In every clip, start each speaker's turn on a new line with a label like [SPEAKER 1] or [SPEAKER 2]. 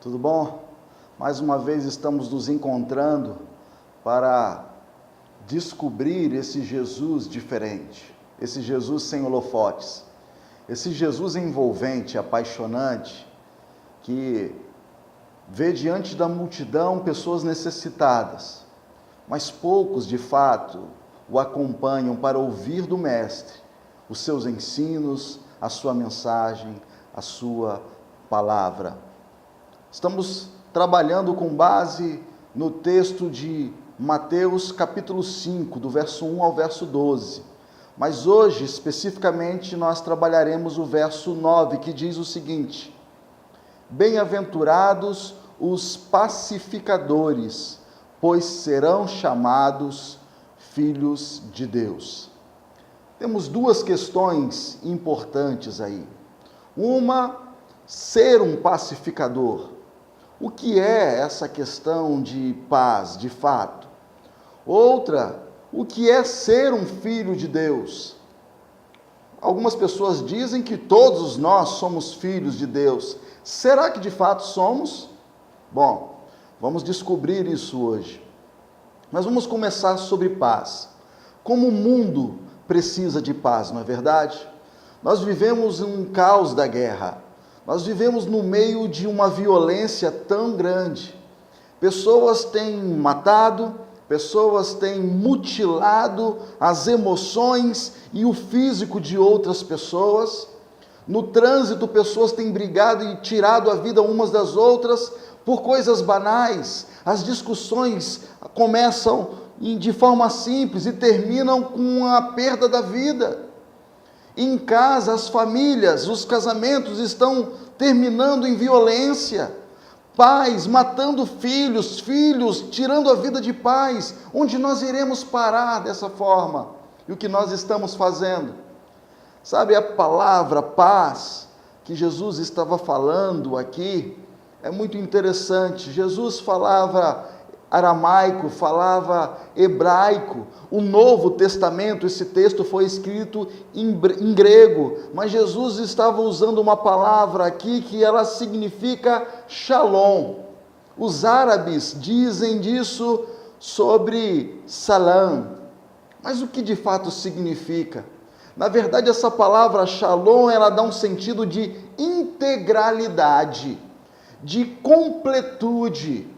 [SPEAKER 1] Tudo bom? Mais uma vez estamos nos encontrando para descobrir esse Jesus diferente, esse Jesus sem holofotes, esse Jesus envolvente, apaixonante, que vê diante da multidão pessoas necessitadas, mas poucos de fato o acompanham para ouvir do Mestre os seus ensinos, a sua mensagem, a sua palavra. Estamos trabalhando com base no texto de Mateus capítulo 5, do verso 1 ao verso 12. Mas hoje, especificamente, nós trabalharemos o verso 9, que diz o seguinte: Bem-aventurados os pacificadores, pois serão chamados filhos de Deus. Temos duas questões importantes aí. Uma, ser um pacificador. O que é essa questão de paz, de fato? Outra, o que é ser um filho de Deus? Algumas pessoas dizem que todos nós somos filhos de Deus. Será que de fato somos? Bom, vamos descobrir isso hoje. Mas vamos começar sobre paz. Como o mundo precisa de paz, não é verdade? Nós vivemos um caos da guerra. Nós vivemos no meio de uma violência tão grande. Pessoas têm matado, pessoas têm mutilado as emoções e o físico de outras pessoas. No trânsito, pessoas têm brigado e tirado a vida umas das outras por coisas banais. As discussões começam de forma simples e terminam com a perda da vida. Em casa, as famílias, os casamentos estão terminando em violência. Pais matando filhos, filhos tirando a vida de pais. Onde nós iremos parar dessa forma? E o que nós estamos fazendo? Sabe, a palavra paz que Jesus estava falando aqui é muito interessante. Jesus falava aramaico, falava hebraico. O Novo Testamento, esse texto foi escrito em grego, mas Jesus estava usando uma palavra aqui que ela significa shalom. Os árabes dizem disso sobre salam. Mas o que de fato significa? Na verdade, essa palavra shalom, ela dá um sentido de integralidade, de completude.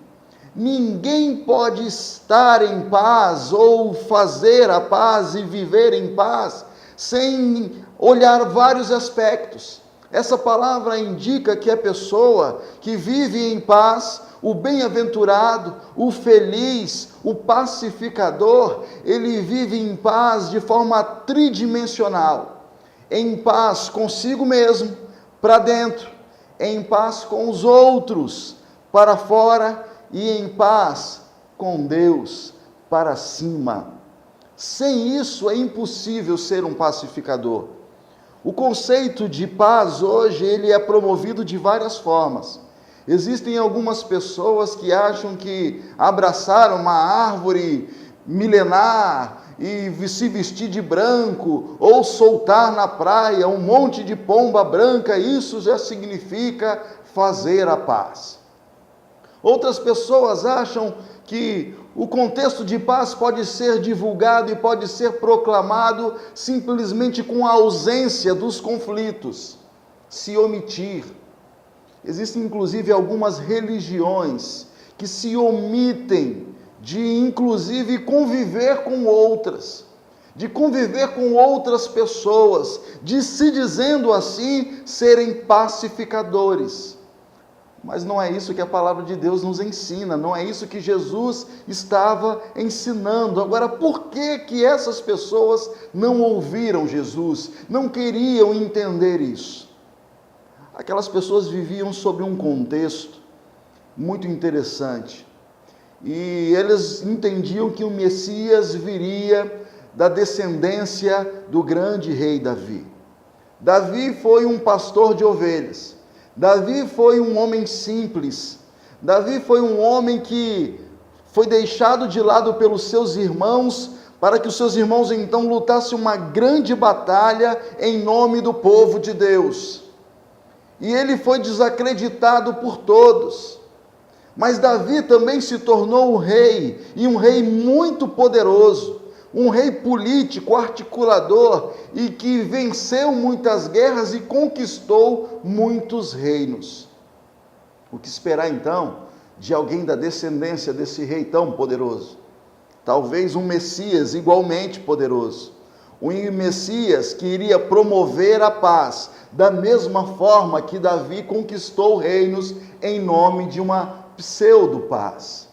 [SPEAKER 1] Ninguém pode estar em paz ou fazer a paz e viver em paz sem olhar vários aspectos. Essa palavra indica que a pessoa que vive em paz, o bem-aventurado, o feliz, o pacificador, ele vive em paz de forma tridimensional. Em paz consigo mesmo, para dentro, em paz com os outros, para fora, e em paz com Deus, para cima. Sem isso é impossível ser um pacificador. O conceito de paz hoje, ele é promovido de várias formas. Existem algumas pessoas que acham que abraçar uma árvore milenar e se vestir de branco, ou soltar na praia um monte de pomba branca, isso já significa fazer a paz. Outras pessoas acham que o contexto de paz pode ser divulgado e pode ser proclamado simplesmente com a ausência dos conflitos, se omitir. Existem inclusive algumas religiões que se omitem de inclusive conviver com outras, de conviver com outras pessoas, de se dizendo assim serem pacificadores. Mas não é isso que a palavra de Deus nos ensina, não é isso que Jesus estava ensinando. Agora, por que essas pessoas não ouviram Jesus, não queriam entender isso? Aquelas pessoas viviam sob um contexto muito interessante, e eles entendiam que o Messias viria da descendência do grande rei Davi. Davi foi um pastor de ovelhas. Davi foi um homem simples. Davi foi um homem que foi deixado de lado pelos seus irmãos, para que os seus irmãos então lutassem uma grande batalha em nome do povo de Deus. e ele foi desacreditado por todos. Mas Davi também se tornou um rei, e um rei muito poderoso, um rei político, articulador, e que venceu muitas guerras e conquistou muitos reinos. O que esperar então de alguém da descendência desse rei tão poderoso? Talvez um Messias igualmente poderoso, um Messias que iria promover a paz, da mesma forma que Davi conquistou reinos em nome de uma pseudo-paz.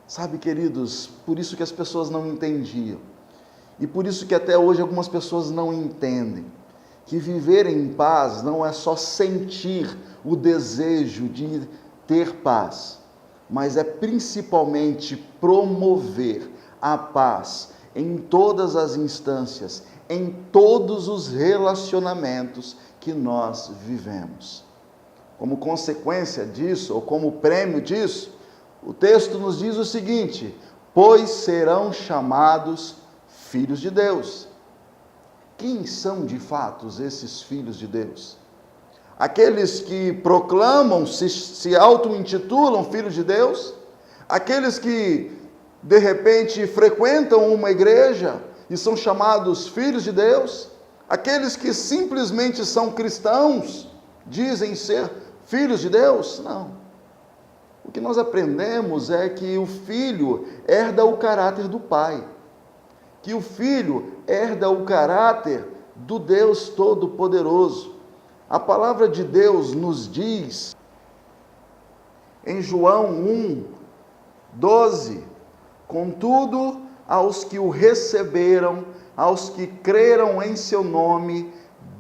[SPEAKER 1] Sabe, queridos, por isso que as pessoas não entendiam, e por isso que até hoje algumas pessoas não entendem, que viver em paz não é só sentir o desejo de ter paz, mas é principalmente promover a paz em todas as instâncias, em todos os relacionamentos que nós vivemos. Como consequência disso, ou como prêmio disso, o texto nos diz o seguinte: pois serão chamados filhos de Deus. Quem são de fato esses filhos de Deus? Aqueles que proclamam, se auto-intitulam filhos de Deus? Aqueles que, de repente, frequentam uma igreja e são chamados filhos de Deus? Aqueles que simplesmente são cristãos, dizem ser filhos de Deus? Não. O que nós aprendemos é que o filho herda o caráter do pai, que o filho herda o caráter do Deus Todo-Poderoso. A palavra de Deus nos diz, em João 1:12, contudo, aos que o receberam, aos que creram em seu nome,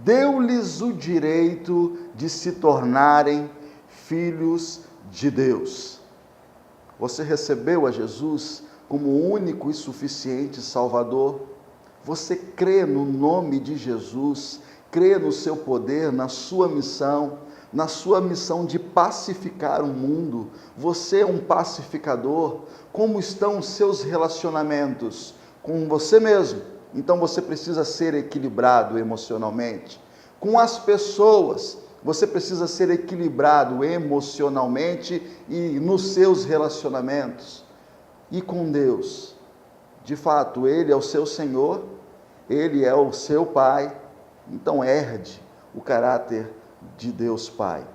[SPEAKER 1] deu-lhes o direito de se tornarem filhos de Deus. Você recebeu a Jesus como o único e suficiente Salvador? Você crê no nome de Jesus? Crê no seu poder, na sua missão de pacificar o mundo? Você é um pacificador? Como estão os seus relacionamentos com você mesmo? Então você precisa ser equilibrado emocionalmente. Com as pessoas, você precisa ser equilibrado emocionalmente e nos seus relacionamentos. E com Deus, de fato, Ele é o seu Senhor, Ele é o seu Pai, então herde o caráter de Deus Pai.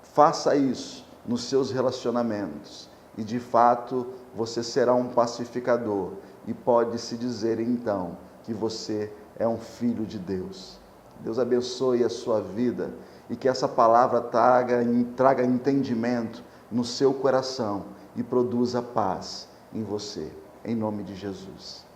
[SPEAKER 1] Faça isso nos seus relacionamentos e de fato você será um pacificador e pode-se dizer então que você é um filho de Deus. Deus abençoe a sua vida e que essa palavra traga entendimento no seu coração e produza paz em você, em nome de Jesus.